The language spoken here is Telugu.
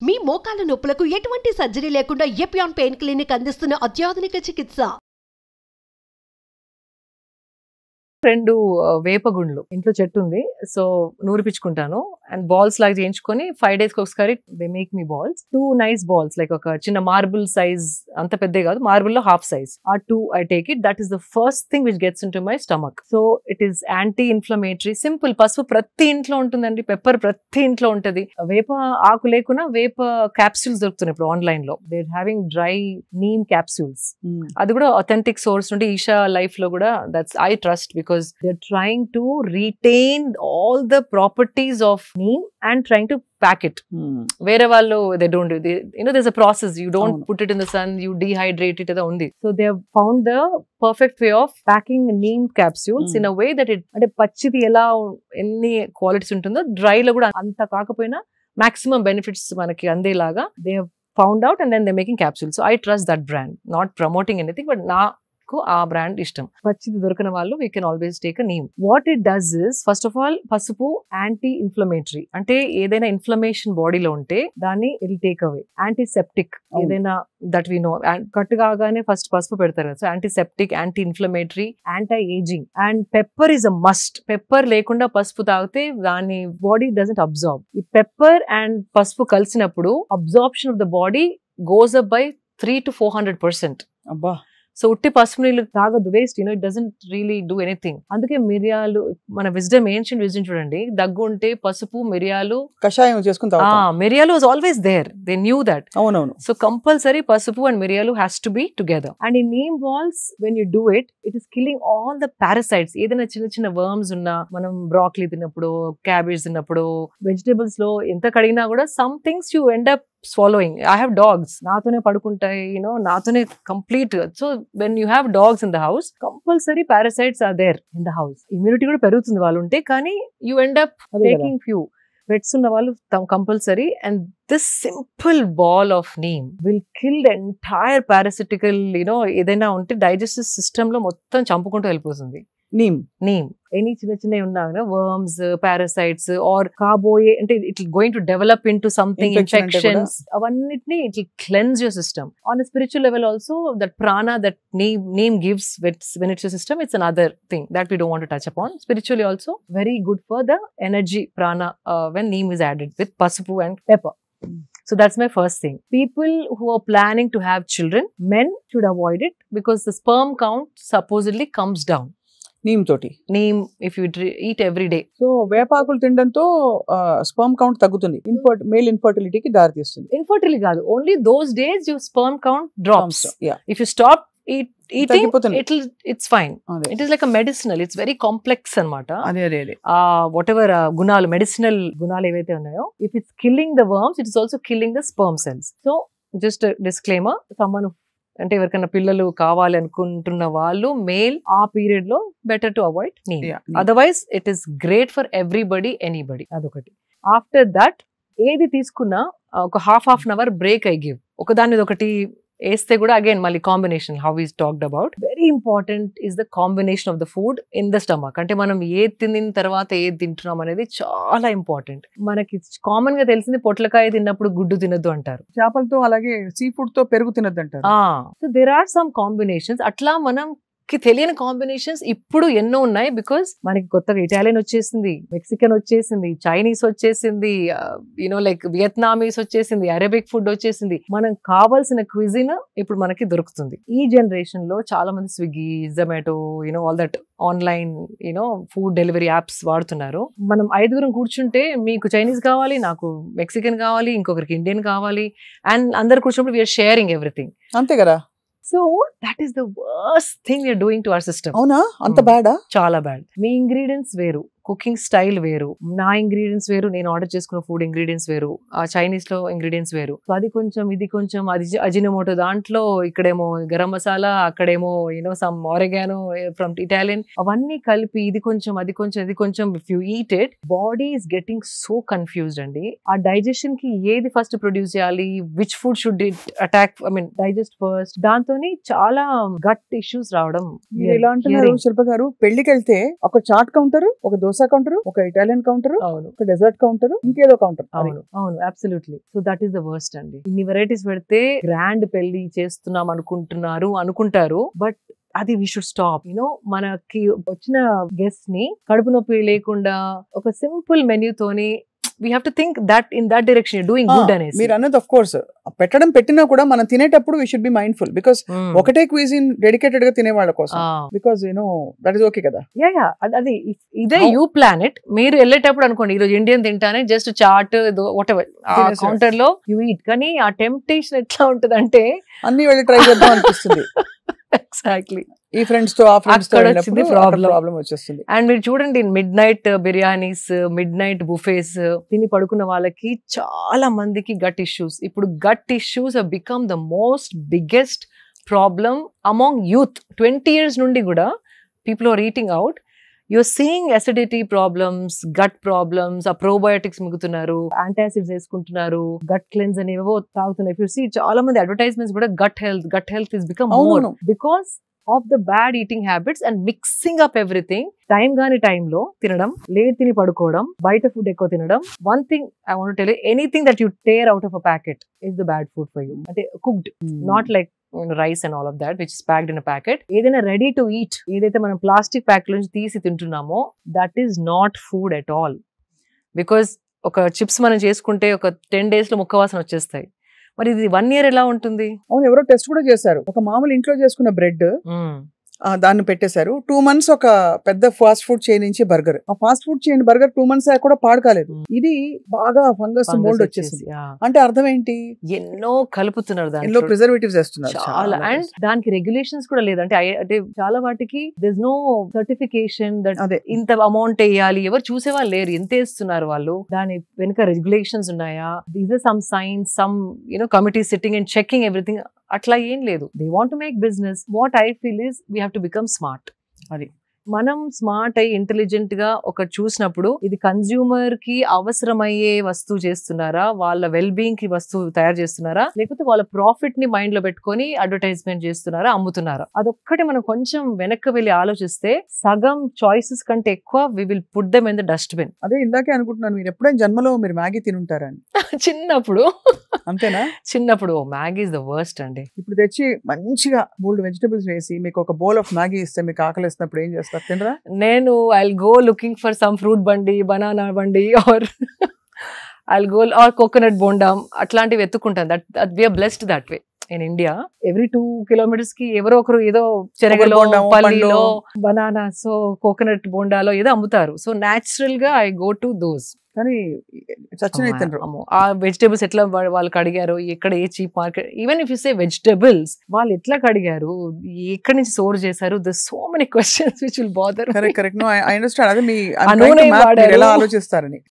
మీ మోకాల నొప్పులకు ఎటువంటి సర్జరీ లేకుండా ఎపియాన్ పెయిన్ క్లినిక్ అందిస్తున్న అత్యాధునిక చికిత్స. రెండు వేపగుండ్లు ఇంట్లో చెట్టు ఉంది, సో నూరిపించుకుంటాను అండ్ బాల్స్ లాగా చేయించుకొని 5 days ఒకసారి they make me balls, 2 nice balls, like ఒక చిన్న మార్బుల్ సైజ్, అంత పెద్ద కాదు, మార్బుల్ లో హాఫ్ సైజ్, ఆ 2 I take it. That is the first thing which gets in to my stomach. So it is anti inflammatory, simple. పసుపు ప్రతి ఇంట్లో ఉంటుందండి, పెప్పర్ ప్రతి ఇంట్లో ఉంటది. వేప ఆకు లేకున్నా వేప క్యాప్సూల్స్ దొరుకుతున్నాయి ఇప్పుడు ఆన్లైన్ లో. They having dry neem capsules, అది కూడా అథెంటిక్ సోర్స్ నుండి, ఈషా లైఫ్ లో కూడా. That's I trust because they're trying to retain all the properties of neem and trying to pack it. Where vallo they don't do, there's a process, you don't put it in the sun, you dehydrate it only. So they have found the perfect way of packing neem capsules in a way that it ante pachidi ela enni qualities untundo dry lo kuda anta kaakapoina maximum benefits manaki andelaga they have found out, and then they're making capsules. So I trust that brand, not promoting anything, but ఆ బ్రాండ్ ఇష్టం. పచ్చిది దొరకని వాళ్ళు we can always take a neem. What it does is, first of all పసుపు యాంటీ ఇన్ఫ్లమేటరీ, అంటే ఏదైనా ఇన్ఫ్లమేషన్ బాడీలో ఉంటే దాన్ని ఇట్ టేక్ అవే. యాంటీసెప్టిక్, ఏదైనా దట్ వి నో, కట్ కాగానే ఫస్ట్ పసుపు పెడతారు కదా, so antiseptic, anti inflammatory, anti ageing. And pepper is a must. Pepper లేకుండా పసుపు తాగితే దాని బాడీ డజంట్ అబ్జార్బ్. ఈ పెప్పర్ అండ్ పసుపు కలిసినప్పుడు absorption of the body goes up by 300 to 400%. అబ్బా. సో ఉట్టి పసుపు నీళ్ళు తాగదు, waste, it doesn't really do anything. అందుకే మిరియాలు, మన విజ్డమ్, ఏన్షియంట్ విజ్డమ్ చూడండి, దగ్గు ఉంటే పసుపు, మిరియాలు కషాయం చేసుకుని, మిరియాలు was always there, they knew that. అవునవును. సో కంపల్సరీ పసుపు అండ్ మిరియాలు has to be together. And ఈ neem balls when you do it, it is killing all the parasites. ఏదైనా చిన్న చిన్న వర్మ్స్ ఉన్నా, మనం బ్రాక్లీ తిన్నప్పుడు, క్యాబేజ్ తిన్నప్పుడు, వెజిటేబుల్స్ లో ఎంత కడిగినా కూడా some things you end up swallowing. I have dogs, నాతోనే పడుకుంటాయి, నాతోనే complete. So when you have dogs in the house, compulsory parasites are there in the house. Immunity కూడా పెరుగుతుంది వాళ్ళు ఉంటే, కానీ you end up taking few. Pets ఉన్న వాళ్ళు compulsory. And this simple ball of neem will kill the entire parasitical, ఏదైనా ఉంటే డైజెస్టివ్ సిస్టమ్ లో మొత్తం చంపుకుంటూ వెళ్ళిపోతుంది. నీమ్ ఎనీ చిన్న చిన్న ఉన్నా వర్మ్స్, పారాసైట్స్ ఆర్ కాబోయే, అంటే it going to develop into something, infections, అవన్నిటిని it will cleanse your system. On a spiritual level also, that prana that neem gives when it's your system, it's another thing that we don't want to touch upon. Spiritually also very good for the energy prana when neem is added with pasupu and pepper. So that's my first thing. People who are planning to have children, men should avoid it because the sperm count supposedly comes down. Neem తోటి, neem if you eat every day. So వేపాకులు తినడంతో స్పర్మ్ కౌంట్ తగ్గుతుంది, మేల్ ఇన్ఫర్టిలిటీకి దారితీస్తుంది. ఇన్ఫర్టిలిటీ కాదు, only those days your sperm count drops. If you stop eating, it's fine. It is like a medicinal, it's very complex anamata. Whatever gunalu, medicinal gunalu evaithe unnayo, if it's killing the worms, it is also killing the sperm cells. So just a disclaimer, someone అంటే ఎవరికైనా పిల్లలు కావాలి అనుకుంటున్న వాళ్ళు మేల్ ఆ పీరియడ్ లో better to avoid neem. Otherwise it is great for everybody, anybody. అదొకటి. ఆఫ్టర్ దట్ ఏది తీసుకున్నా ఒక half an hour break I give. ఒకదాని మీద ఒకటి వేస్తే కూడా అగైన్ మళ్ళీ combination, how is talked about, very important is the combination of the food in the stomach. అంటే మనం ఏది తిన్న తర్వాత ఏది తింటున్నాం అనేది చాలా ఇంపార్టెంట్. మనకి కామన్ గా తెలిసింది పొట్లకాయ తిన్నప్పుడు గుడ్డు తినద్దు అంటారు, చేపలతో అలాగే సీ ఫుడ్ తో పెరుగు తినద్దు అంటారు. So there are some combinations. అట్లా మనం తెలియని కాంబినేషన్స్ ఇప్పుడు ఎన్నో ఉన్నాయి. బికాస్ మనకి కొత్తగా ఇటాలియన్ వచ్చేసింది, మెక్సికన్ వచ్చేసింది, చైనీస్ వచ్చేసింది, లైక్ వియత్నామీస్ వచ్చేసింది, అరబిక్ ఫుడ్ వచ్చేసింది. మనం కావాల్సిన క్విజిన్ ఇప్పుడు మనకి దొరుకుతుంది. ఈ జనరేషన్ లో చాలా మంది Swiggy, Zomato, all that online food delivery apps వాడుతున్నారు. మనం 5 కూర్చుంటే మీకు చైనీస్ కావాలి, నాకు మెక్సికన్ కావాలి, ఇంకొకరికి ఇండియన్ కావాలి, అండ్ అందరు కూర్చున్నప్పుడు వీఆర్ షేరింగ్ ఎవ్రీథింగ్. అంతే కదా. So that is the worst thing we are doing to our system. Avuna anta bad ah, chala bad. Me ingredients veru, cooking style వేరు, నా ఇంగ్రీడియంట్స్ వేరు, నేను ఆర్డర్ చేసుకున్న ఫుడ్ ఇంగ్రీడియంట్స్ వేరు, ఆ చైనీస్ లో ఇంగ్రీడియంట్స్ వేరు. సో అది కొంచెం ఇది కొంచెం, అది అజినోమోటో దాంట్లో, ఇక్కడేమో గరం మసాలా, అక్కడేమో సమ్ ఆరెగానో ఫ్రమ్ ఇటాలియన్, అవన్నీ కలిపి ఇది కొంచెం అది కొంచెం ఇది కొంచెం. If you eat it, body is getting so confused అండి. ఆ డైజెషన్ కి ఏది ఫస్ట్ ప్రొడ్యూస్ చేయాలి, which food should it attack, digest first, దాంతో చాలా గట్ ఇష్యూస్ రావడం. మీరు ఎలా అంటున్నారు శిల్ప గారు, పెళ్లికి వెళ్తే ఒక చాట్ కౌంటర్, ఒక దోశ దోసా కౌంటర్, ఒక ఇటాలియన్ కౌంటర్, అవును ఒక డెజర్ట్ కౌంటర్, ఇంకేదో కౌంటర్. అవును అవును absolutely. So that is the worst అండి. ఇన్ని వెరైటీస్ పెడితే గ్రాండ్ పెళ్లి చేస్తున్నాం అనుకుంటారు, బట్ అది వీ షుడ్ స్టాప్. యూనో మనకి వచ్చిన గెస్ట్ ని కడుపు నొప్పి లేకుండా ఒక సింపుల్ మెన్యూ తోని we have to think that in that direction you're doing good అనేసి. మీరు అన్నది ఆఫ్ కోర్స్ పెట్టినా కూడా మనం తినేటప్పుడు we should be mindful, because ఒకటే క్విజిన్ డెడికేటెడ్ గా తినే వాళ్ళ కోసం, బికాస్ దట్ ఇస్ ఓకే కదా. యా అది ఇదే యూ ప్లాన్ ఇట్. మీరు వెళ్ళేటప్పుడు అనుకోండి ఈ రోజు ఇండియన్ తింటానే just chaat whatever counter లో యూ ఈట్, కానీ ఆ టెంప్టేషన్ ఎట్లా ఉంటది అంటే అన్ని వెళ్ళి ట్రై చేద్దాం అనిపిస్తుంది. ఎగ్జాక్ట్లీ. ఈ ఫ్రెండ్స్ తో ఆ ఫ్రెండ్స్ తో ప్రాబ్లం వచ్చేస్తుంది. అండ్ మీరు చూడండి midnight biryanis, midnight buffets తిని పడుకున్న వాళ్ళకి చాలా మందికి గట్ ఇష్యూస్. ఇప్పుడు gut issues have become the most biggest problem among youth. 20 years నుండి కూడా people are eating out. You're seeing acidity problems, gut problems. ఆ ప్రోబయోటిక్స్ మిగుతున్నారు, యాంటాసిడ్స్ వేసుకుంటున్నారు, గట్ క్లెన్స్ అనేవో తాగుతున్నారు. ఇఫ్ యూ సీ చాలా మంది అడ్వర్టైజ్మెంట్స్ కూడా gut health is become more because of the bad eating habits and mixing up everything. Time గాని టైంలో తినడం, లేట్ తిని పడుకోవడం, బయట ఫుడ్ ఎక్కువ తినడం. One thing I want to tell you, anything that you tear out of a packet is the bad food for you. అంటే cooked, not like rice and all of that which is packed in a packet. ఏదైనా రెడీ టు ఈట్, ఏదైతే మనం ప్లాస్టిక్ ప్యాక్ నుంచి తీసి తింటున్నామో that is not food at all. Because ఒక చిప్స్ మనం చేసుకుంటే ఒక 10 days లో ముక్క వాసన వచ్చేస్తాయి. మరి ఇది 1 year ఎలా ఉంటుంది? అవును, ఎవరో టెస్ట్ కూడా చేశారు. ఒక మామూలు ఇంట్లో చేసుకున్న బ్రెడ్ దాన్ని పెట్టేశారు. 2 months ఒక పెద్ద ఫాస్ట్ ఫుడ్ చైన్ నుంచి బర్గర్. ఆ fast food chain burger 2 months కూడా పాడు కాలేదు. ఇది బాగా ఫంగస్ మోల్డ్ వచ్చేసింది. అంటే అర్థం ఏంటి? ఎన్నో కలుపుతున్నారు, ఎన్నో ప్రిజర్వేటివ్స్ వేస్తున్నారు చాలా. అండ్ దానికి రెగ్యులేషన్స్ కూడా లేదు. అంటే చాలా వాటికి there is no certification that ఇంత అమౌంట్ వేయాలి. ఎవరు చూసేవాళ్ళు లేరు ఎంత వేస్తున్నారు వాళ్ళు. దాని వెనుక రెగ్యులేషన్స్ ఉన్నాయా? These are some science, some committee sitting and checking everything. అట్లా ఏం లేదు. They want to make business. What I feel is we have to become smart. అది మనం స్మార్ట్ అయ్యి ఇంటెలిజెంట్ గా ఒక చూసినప్పుడు ఇది కన్స్యూమర్ కి అవసరమయ్యే వస్తువు చేస్తున్నారా, వాళ్ళ వెల్ బీయింగ్ కి వస్తువు తయారు చేస్తున్నారా, లేకపోతే వాళ్ళ ప్రాఫిట్ ని మైండ్ లో పెట్టుకొని అడ్వర్టైజ్మెంట్ చేస్తున్నారా, అమ్ముతున్నారా? అదొక్కటి మనం కొంచెం వెనక్కి వెళ్ళి ఆలోచిస్తే సగం చాయిసెస్ కంటే ఎక్కువ we will put them in the dustbin. అదే ఇందాకే అనుకుంటున్నాను, మీరు ఎప్పుడైనా జన్మలో మీరు మ్యాగీ తినుంటారా అని. చిన్నప్పుడు అంతేనా? చిన్నప్పుడు మ్యాగీ ఇస్ ద వర్స్ట్ అండి. ఇప్పుడు తెచ్చి మంచిగా 3 vegetables వేసి మీకు ఒక బౌల్ ఆఫ్ మ్యాగీ ఇస్తే మీకు ఆకలి వేసినప్పుడు ఏం చేస్తారు? తినరా? నేను I'll go looking for some fruit బండి, బనానా బండి or I'll go or coconut బోండం అట్లాంటివి ఎత్తుకుంటాను. That we are blessed that way. In India every 2 kilometers కి ఎవరో ఒకరు ఏదో చెరగలో, పల్లిలో, బనానాస్, కోకోనట్ బోండాలో ఏదో అమ్ముతారు. సో న్యాచురల్ గా ఐ గో టు దోస్. కానీ ఆ వెజిటేబుల్స్ ఎట్లా వాళ్ళు కడిగారు, ఎక్కడ ఏ cheap market, even if you say vegetables వాళ్ళు ఎట్లా కడిగారు, ఎక్కడి నుంచి స్టోర్ చేశారు, the so many questions which will bother. Correct. No I understand. అదే మీ ఎలా ఆలోచిస్తారని.